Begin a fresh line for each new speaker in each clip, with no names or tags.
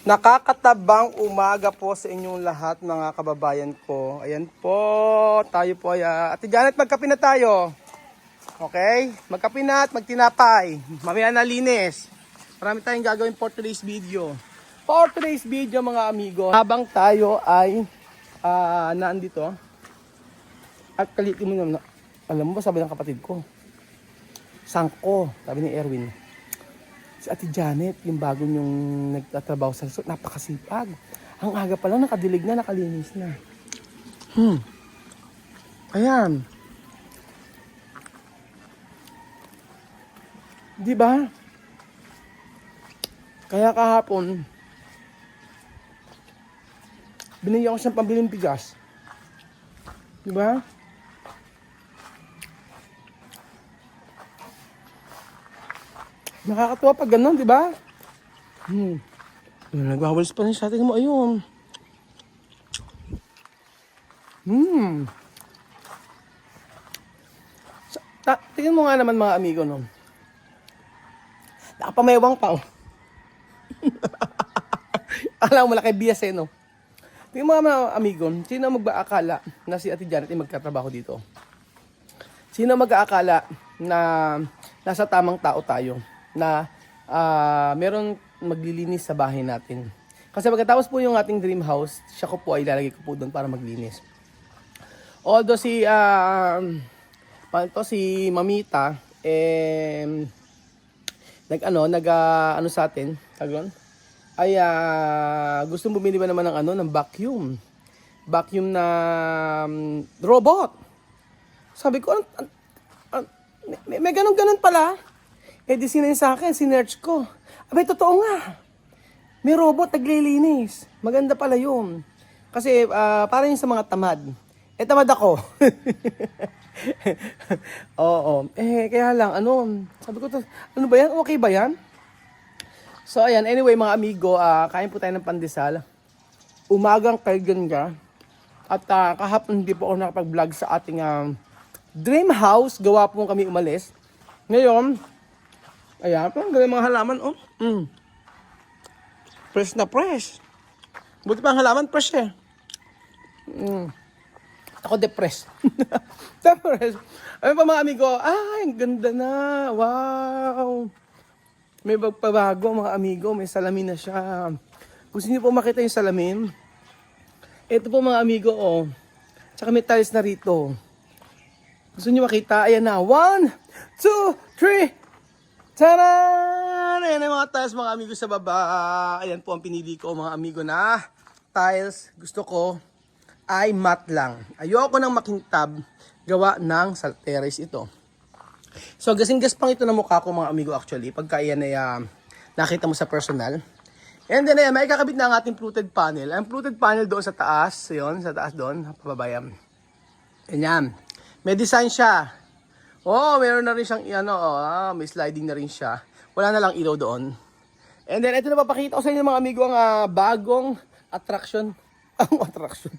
Nakakatabang umaga po sa inyong lahat mga kababayan ko. Ayan po, tayo po ay Ate Janet, magkape na tayo. Okay? Magkape na at magtinapay. Mamaya na linis. Marami tayong gagawin for today's video. For today's video mga amigo, habang tayo ay naandito. At kalitin mo naman, alam mo ba sabi ng kapatid ko? Sangko, sabi ni Erwin. Si Ate Janet, yung bago niyong nagtatrabaho sa resort, napakasipag. Ang aga pa lang, nakadilig na, nakalinis na. Ayan. Di ba? Kaya kahapon, binigyan ko siyang pambiling bigas. Di ba? Nakakatuwa pag gano'n, di ba? Nagwawalis pa rin sa atin mo, ayun. Tingnan mo nga naman mga amigo, no? Nakapamayawang pa, oh. Alam mo, malaki bias eh, no? Tingnan mo mga amigo, sino mag-aakala na si Ate Janet ay magkatrabaho dito? Sino mag-aakala na nasa tamang tao tayo? Na meron maglilinis sa bahay natin. Kasi pagkatapos po yung ating dream house, siya ko po ay ilalagay ko po doon para maglinis. Although si si Mamita nag sa atin, tagon ay gustong bumili ba naman ng vacuum. Vacuum na robot. Sabi ko, may ganun pala. Eh di sinayin sa akin, sinerch ko. Abay, totoo nga. May robot naglilinis. Maganda pala yun. Kasi para yun sa mga tamad. Eh, tamad ako. Oo. Eh, kaya lang, sabi ko, ano ba yan? Okay ba yan? So, ayan. Anyway, mga amigo, kain po tayo ng pandesal. Umagang kaigan. At kahapon hindi po ako nakapag-vlog sa ating dream house. Gawa po kami umalis. Ngayon, ayan, parang galing mga halaman, oh. Fresh na fresh. Buti pa ang halaman, fresh eh. Ako depressed. Depressed. Ayun pa mga amigo, ay, ang ganda na. Wow. May pagpabago mga amigo, may salamin na siya. Gusto niyo po makita yung salamin? Ito po mga amigo, oh. Tsaka may tiles na rito. Gusto niyo makita? Ayan na. 1, 2, 3. Taran! Ayan ang mga tiles mga amigo sa baba. Ayan po ang pinili ko mga amigo na tiles. Gusto ko ay matte lang. Ayoko ng makintab. Gawa ng salteres ito. So gasing-gas pang ito na mukha ko mga amigo actually. Pagka yan ay nakita mo sa personal. And then ayan, may kakabit na ang ating fluted panel. Ang fluted panel doon sa taas. Yun, sa taas doon. Pababayan. Ayan. May design siya. Oh, meron na rin siyang may sliding na rin siya. Wala na lang ilaw doon. And then ito na papakita ko sa inyo mga amigo ang bagong attraction. Ang attraction.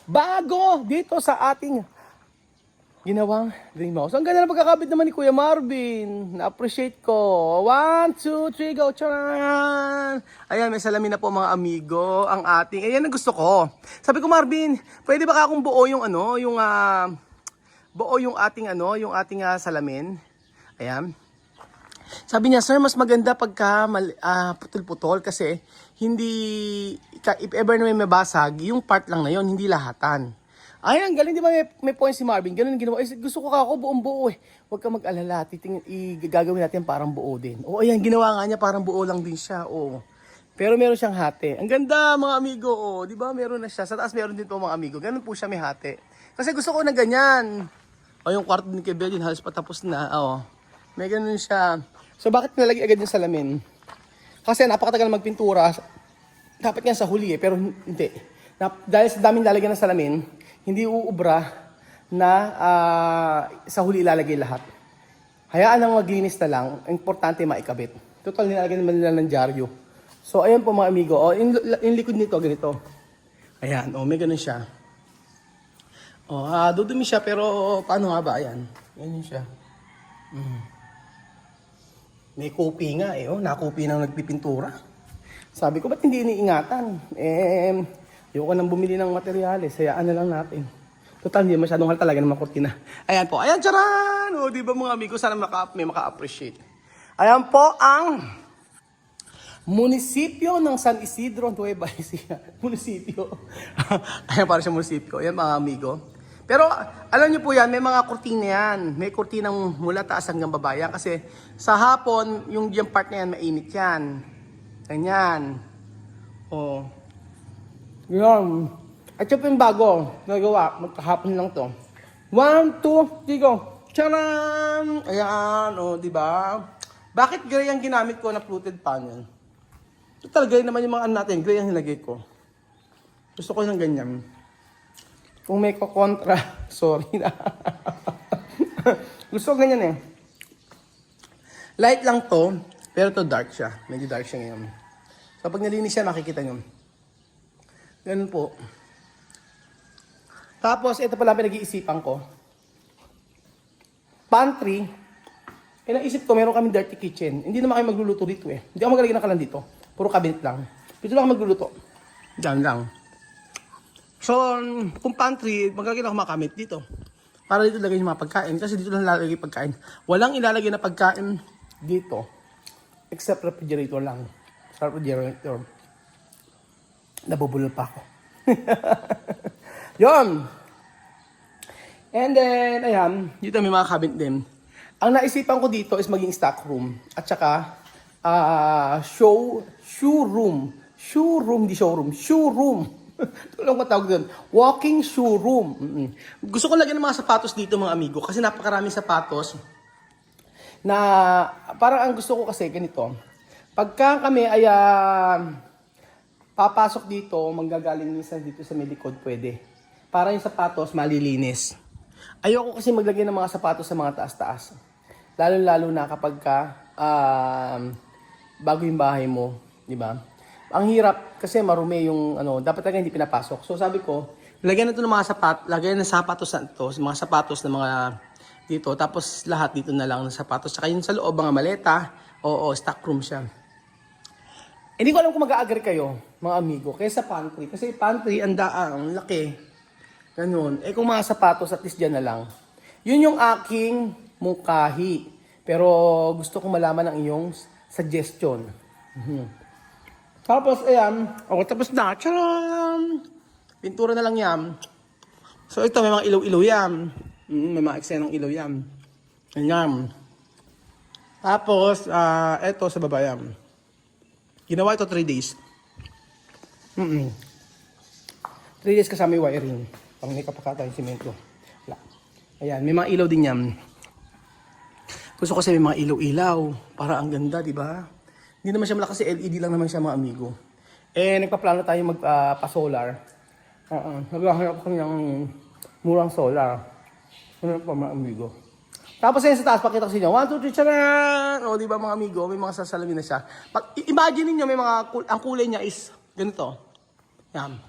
Bago dito sa ating ginawang dream house. Ang ganda na pagkakabit naman ni Kuya Marvin. Na-appreciate ko. 1, 2, 3, go! Charan! Ayan, may salamin na po mga amigo. Ang ating, ayan ang gusto ko. Sabi ko, Marvin, pwede ba akong buo yung buo yung ating salamin. Ayan. Sabi niya, sir, mas maganda pagka putol-putol kasi if ever na may mabasag, yung part lang na yon, hindi lahatan. Ayan, galing, di ba may point si Marvin? Ganun ginawa. Gusto ko ako buong buo eh. Huwag ka mag-alala, gagawin natin parang buo din. O ayan, ginawa nga niya parang buo lang din siya. Oo. Pero meron siyang hati. Ang ganda mga amigo. Oh, di ba meron na siya. Sa taas meron din po mga amigo. Ganun po siya may hati. Kasi gusto ko na ganyan. O yung kwarto ni Kay Belin, halos patapos na. O, may ganun siya. So bakit nalagay agad yung salamin? Kasi napakatagal magpintura. Dapat nga sa huli eh, pero hindi. Dahil sa daming lalagyan ng salamin, hindi uubra na sa huli ilalagay lahat. Hayaan nang maglinis na lang. Importante maikabit. Total nilalagyan naman nila ng dyaryo. So ayan po mga amigo. O, yung likod nito, ganito. Ayan, may ganun siya. Dudumi siya pero paano nga ba? Ayan. Ganyan siya. May kopi nga eh. Nakopi nang nagpipintura. Sabi ko, ba't hindi iniingatan? Ayoko nang bumili ng materyales. Hayaan na lang natin. Total, hindi masyadong hal talaga ng mga kortina. Ayan po. Ayan, charan! O, di ba mga amigo, sana may maka-appreciate. Ayan po ang munisipyo ng San Isidro, Nueva Ecija. Munisipyo. Ayan, para sa munisipyo. Ayan, mga amigo. Pero, alam niyo po yan, may mga kortina yan. May kortinang mula taas hanggang baba yan. Kasi sa hapon, yung part na yan, mainit yan. Ganyan. O. Yan. At yung bago, nagawa, magkahapon lang to. 1, 2, 3, go. Charan! Ayan, o, di ba? Bakit gray ang ginamit ko na fluted panel? Total, gray naman yung mga ano natin. Gray ang nilagay ko. Gusto ko ng ganyan. Kung may kukontra, sorry na. Gusto ko ganyan eh. Light lang to, pero to dark siya. Medyo dark siya ngayon. So pag nalinis siya, makikita nyo. Ganun po. Tapos, ito pala pinag-iisipan ko. Pantry. Naisip ko, meron kami dirty kitchen. Hindi naman kayo magluluto dito eh. Hindi ako magalagay ng kalan dito. Puro cabinet lang. Dito lang ako magluluto. Diyan lang. So, kung pantry, magalagay lang ako mga cabinet dito. Para dito lagay yung mga pagkain. Kasi dito lang lalagay pagkain. Walang ilalagay na pagkain dito. Except refrigerator lang. Sa refrigerator. Nabubulol pa ako. Yon. And then, ayan. Dito may mga cabinet din. Ang naisipan ko dito is maging stock room. At saka, shoe room. Shoe room, di showroom. Shoe room. Tulong ko tawag doon. Walking shoe room. Gusto ko lagyan ng mga sapatos dito mga amigo. Kasi napakaraming sapatos. Na, parang ang gusto ko kasi ganito. Pagka kami ay papasok dito, manggagaling minsan dito sa may likod, pwede. Para yung sapatos malilinis. Ayoko kasi maglagay ng mga sapatos sa mga taas-taas. Lalo-lalo na kapag bago yung bahay mo, di ba? Ang hirap kasi marumi yung dapat talaga hindi pinapasok. So sabi ko, lagyan na ito ng mga lagyan ng sapatos na ito, mga sapatos ng mga dito, tapos lahat dito na lang ng sapatos. Saka yung sa loob, mga maleta, stock room siya. Hindi ko alam kung mag-a-agree kayo, mga amigo, kaysa pantry. Kasi pantry, ang laki. Ganun. Kung mga sapatos, at least dyan na lang. Yun yung aking mungkahi. Pero gusto ko malaman ang iyong suggestion. Tapos, ayan. Tapos na. Tcharam! Pintura na lang yan. So, ito, may mga ilaw-ilaw yan. May mga eksenong ilaw yan. Ayan. Tapos, ito sa baba yan. Ginawa ito 3 days. 3 days kasama yung wiring. Pang may kapakata yung simento. Wala. Ayan, may mga ilaw din yan. Gusto ko kasi may mga ilaw-ilaw. Para ang ganda, di ba? Hindi naman siya malakas, LED lang naman siya mga amigo. Nagpaplano tayo magpa-solar. Naghahanap ko ng murang solar. Ano pa mga amigo? Tapos sa taas, pakita ko sa inyo. 1, 2, 3, charan! O, di ba mga amigo? May mga sasalamin na siya. Imagine niyo may mga, ang kulay niya is ganito. Yan.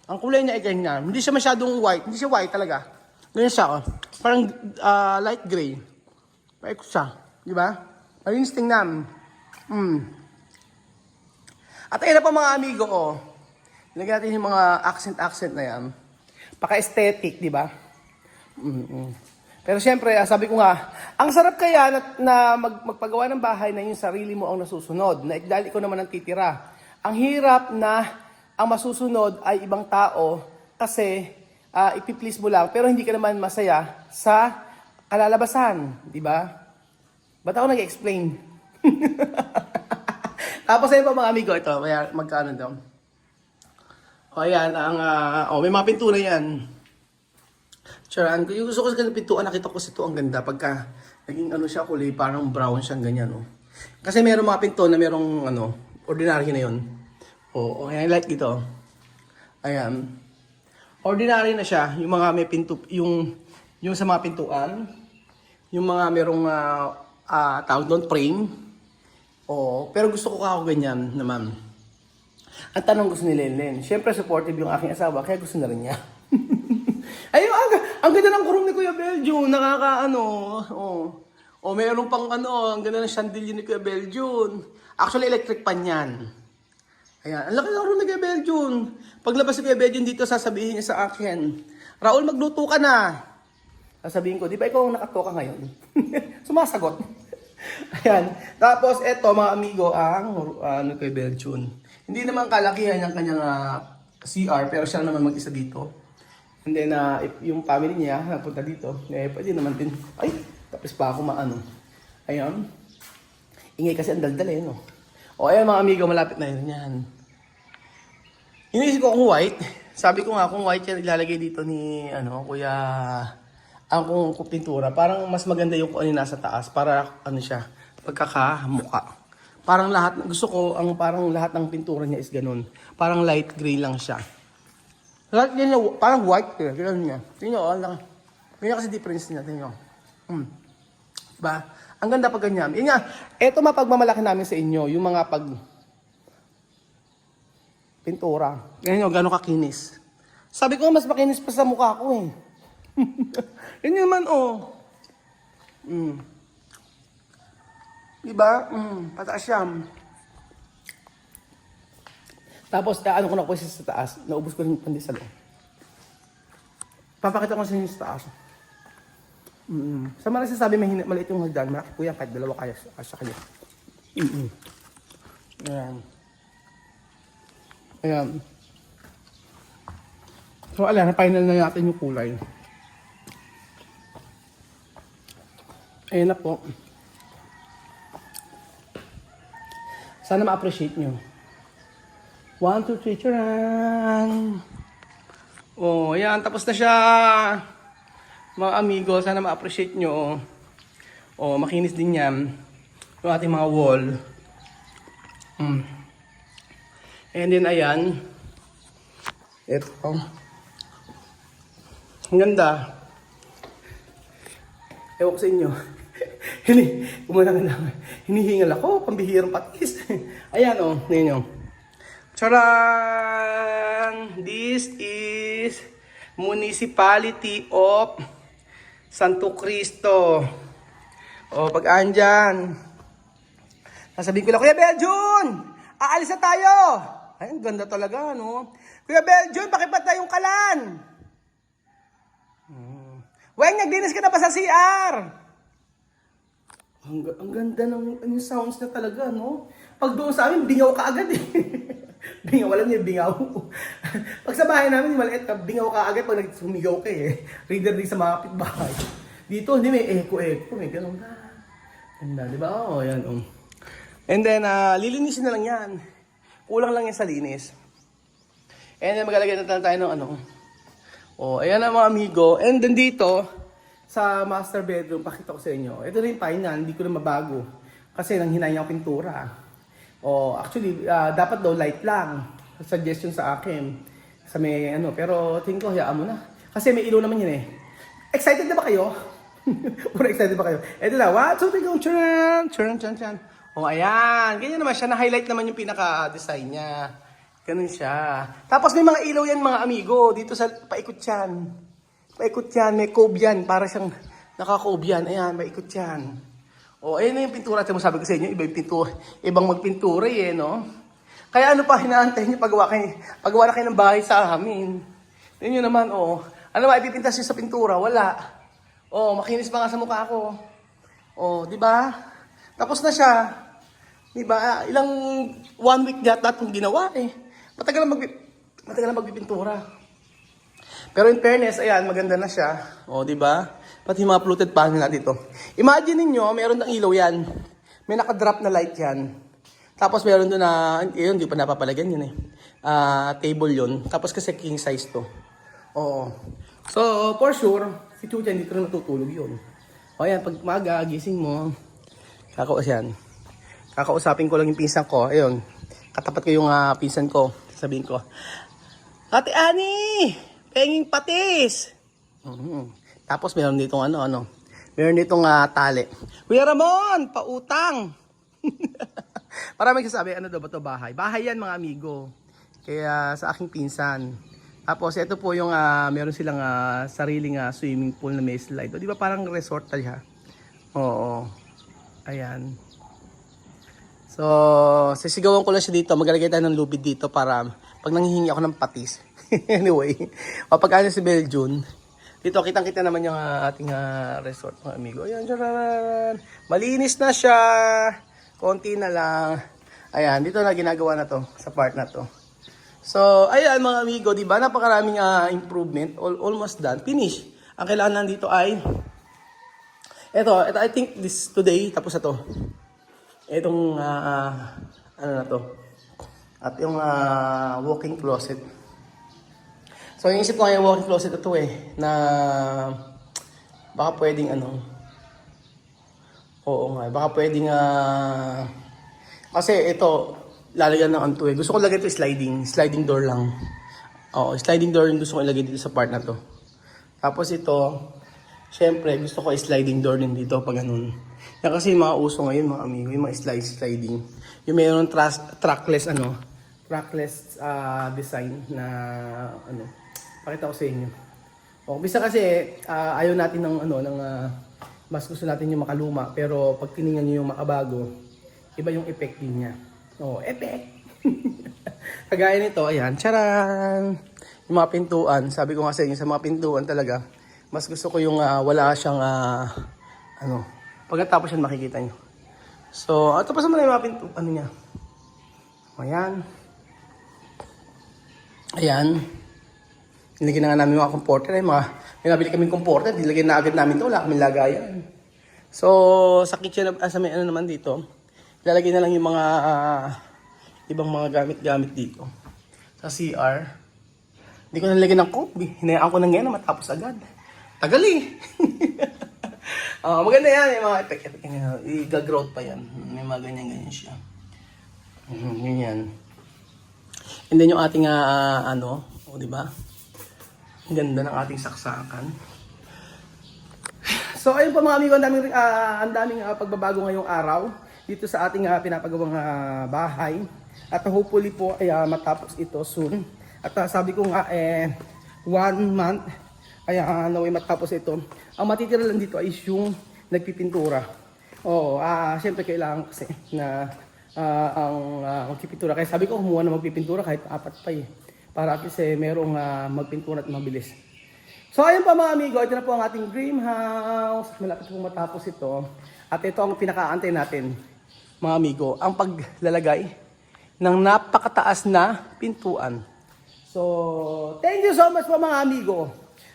Ang kulay niya ay ganyan. Hindi siya masyadong white. Hindi siya white talaga. Ganyan siya, oh. Parang light gray. Paikot siya. Di ba? Malinis tingnan. At ayun na pa mga amigo, oh. Lagyan natin yung mga accent na yan. Paka-aesthetic, di ba? Pero siyempre, sabi ko nga, ang sarap kaya na magpagawa ng bahay na yung sarili mo ang nasusunod. Na dahil ikaw naman ang titira. Ang hirap na ang masusunod ay ibang tao kasi ipiplease mo lang pero hindi ka naman masaya sa kalalabasan, di ba? Ba't ako nag-explain? Tapos ayun pa mga amigo, ito, kaya magkano daw. O ayan, may mga pintura yan. Charan, yung gusto ko sa pintuan, nakita ko ito ang ganda pagka naging siya kulay, parang brown siyang ganyan, oh. Kasi meron mga pinto na merong ordinary na yun. Ayan, like dito. Ayan. Ordinary na siya, yung mga may pinto, yung sa mga pintuan, yung mga merong tawag doon, frame. Pero gusto ko ako ganyan naman. Ang tanong gusto ni Lenlen, syempre supportive yung aking asawa, kaya gusto na rin niya. Ayun, ang ganda ng kurong ni Kuya Belgium, meron pang ang ganda ng chandelier ni Kuya Belgium. Actually, electric pan yan. Ayan, ang laki ng room ni Kuya Beljun. Paglabas ni Kuya Beljun dito, sasabihin niya sa akin, Raul, magluto ka na. Sasabihin ko, di ba ikaw ang nakatoka ngayon? Sumasagot. Ayan. Tapos, eto mga amigo, ang Kuya Beljun. Hindi naman kalakihan yung kanyang CR, pero siya naman mag-isa dito. And then, if yung family niya napunta dito, pwede naman din. Ay, tapos pa ako maano. Ayan. Ingay kasi ang daldal no? O, ayan mga amigo, malapit na yun yan. Inisip ko kung white. Sabi ko nga, kung white yan, ilalagay dito ni, kuya, kung pintura. Parang mas maganda yung kung ano nasa taas. Para, siya, pagkakamuka. Parang lahat, gusto ko, parang lahat ng pintura niya is ganun. Parang light gray lang siya. Lahat niya, parang white, ganun niya. Tingnan nyo, ganyan kasi difference niya, tingnan nyo. Diba? Ang ganda pag ganyan. Yun nga, eto mapagmamalaki namin sa inyo, yung mga pintura. Ganyan nyo, gano'ng kakinis. Sabi ko, mas makinis pa sa mukha ko eh. Yun naman, Diba? Pataas yan. Tapos, ko na po sa taas. Naubos ko rin yung pandesal. Papakita ko sa inyo sa taas. Sa mga nagsasabi maliit yung hagdan, malaki po yan kahit dalawa kaya sa kanya. Ayan. Ayan. So, final na natin yung kulay. Ayan na po. Sana ma-appreciate nyo. 1, 2, 3, charan! Oh, ayan. Tapos na siya. Mga amigo, sana ma-appreciate nyo. Oh, makinis din yan. Yung ating mga wall. And then, ayan. Ito. Ang ganda. Ewan ko sa inyo. Hinihingal ako, pambihirang patis. Ayan ngayon Charan! This is Municipality of Santo Cristo. Pag andyan, sasabihin ko lang, Kuya Beljun! Aalis na tayo! Ay, ang ganda talaga, no? Kuya Beljun, pakipatay yung kalan! Weng, naglinis ka na ba sa CR? Ang ganda ng sounds na talaga, no? Pag doon sa amin, bingaw ka agad eh. Bingaw, alam niyo, bingaw. Pag sa bahay namin, maliit ka, bingaw ka agad pag nagsumigaw ka eh. Reader din sa mga pitbahay. Dito, hindi, may echo, may ganun na. Ganda, di ba? Yan, And then, lilinisin na lang yan. Kulang lang yan sa linis. And then, maglalagay na tayo ng ayan na mga amigo. And then dito, sa master bedroom, pakita ko sa inyo. Ito rin final, hindi ko na mabago. Kasi nanghinay ang pintura. Actually, dapat daw light lang. Suggestion sa akin. Sa may pero tingin ko, hayaan mo na. Kasi may ilaw naman yun eh. Excited na ba kayo? Puro excited ba kayo? Ito na, 1, 2, 3, go! Charan! Ayan. Ganyan naman siya. Na-highlight naman yung pinaka-design niya. Ganun siya. Tapos may mga ilaw yan mga amigo. Dito sa paikot yan. May cove yan. Para siyang naka-cove yan. Ayan, paikot yan. Ayan na yung pintura. Sabi ko sa inyo, ibang magpintura no? Kaya pa, hinaantay niyo paggawa na kayo ng bahay sa amin. Yun yun naman, Ano ba, ipipintas niyo sa pintura? Wala. Makinis pa nga sa mukha ko. Di ba? Tapos na siya. Di ba? Ilang 1 week yata itong ginawa eh. Matagal na magpipintura. Pero in fairness, ayan, maganda na siya. Di ba? Pati mga fluted panel na dito. Imagine niyo, meron ng ilaw yan. May naka-drop na light yan. Tapos meron doon na, yun, hindi pa napapalagyan yun eh. Table yun. Tapos kasi king size to. So, for sure, si Chucha dito na natutulog yun. Ayan, pag maga, gising mo, kakausapin ko lang yung pinsan ko. Ayun, katapat ko yung pinsan ko. Sabihin ko, Ate Ani! Penging patis! Tapos meron ditong meron ditong tali. Kuya Ramon, pautang! Maraming sasabi, daw ba ito bahay? Bahay yan mga amigo. Kaya sa aking pinsan. Tapos ito po yung meron silang sariling swimming pool na may slide. Di ba parang resort siya? Oo. Ayan. So, sisigawan ko lang siya dito. Maglalagay tayo ng lubid dito para pag nanghihingi ako ng patis. Anyway, pag ano si Beljun, dito kitang-kita naman yung ating resort mga amigo. Ayan, charan! Malinis na siya. Konti na lang. Ayan, dito na ginagawa na to sa part na to. So, ayan mga amigo, di ba? Napakaraming improvement. Almost done. Finish. Ang kailangan nandito ay ito, I think this today, tapos na to. Itong, ano na to. At yung walk-in closet. So, yung isip ko nga yung walk-in closet na to na baka pwedeng ano. Oo nga, baka pwedeng, kasi ito, lalagyan ng anto Gusto ko lagay ito sliding door lang. Oo, sliding door yung gusto ko ilagay dito sa part na to. Tapos ito, syempre, gusto ko sliding door din dito pag ganun. Yan kasi yung mga uso ngayon, mga amigo, yung mga sliding. Yung mayroon trackless design na, pakita ko sa inyo. O, bisa kasi, ayaw natin mas gusto natin yung makaluma, pero pag tinignan nyo yung makabago, iba yung effect din niya. O, effect! Kagaya nito, ayan, charan! Yung mga pintuan, sabi ko nga sa inyo, sa mga pintuan talaga, mas gusto ko yung wala siyang, pagkatapos yan makikita nyo. So, tapos naman na yung mga pintuan niya. Ayan. Ayan. Nilagyan na nga namin mga comforter. May nabili kaming comforter, nilagyan na agad namin ito, wala kaming lagayan. So, sa kitchen, sa may naman dito, ilalagay na lang yung mga, ibang mga gamit-gamit dito. Sa CR. Hindi ko nalagyan ng coke. Hinayaan ko na ngayon na matapos agad. Tagal eh. Maganda yan. May mga effect. I-growth pa yan. May mga ganyan-ganyan siya. Ganyan. And then yung ating diba? Ang ganda ng ating saksakan. So ayun po mga amigo, ang daming pagbabago ngayong araw dito sa ating pinapagawang bahay. At hopefully po ay matapos ito soon. At sabi ko nga 1 month ay naway matapos ito. Ang matitira lang dito ay yung nagpipintura. Oo, siyempre kailangan kasi na ang magpipintura. Kaya sabi ko kumuha na magpipintura kahit 4 pa eh. Para at least merong magpintura at mabilis. So ayun pa mga amigo, ito na po ang ating dream house. Malapit po matapos ito. At ito ang pinakaantay natin mga amigo, ang paglalagay ng napakataas na pintuan. So, thank you so much po mga amigo.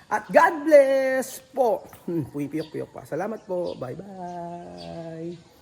At God bless po. Puyok-puyok pa. Salamat po. Bye-bye.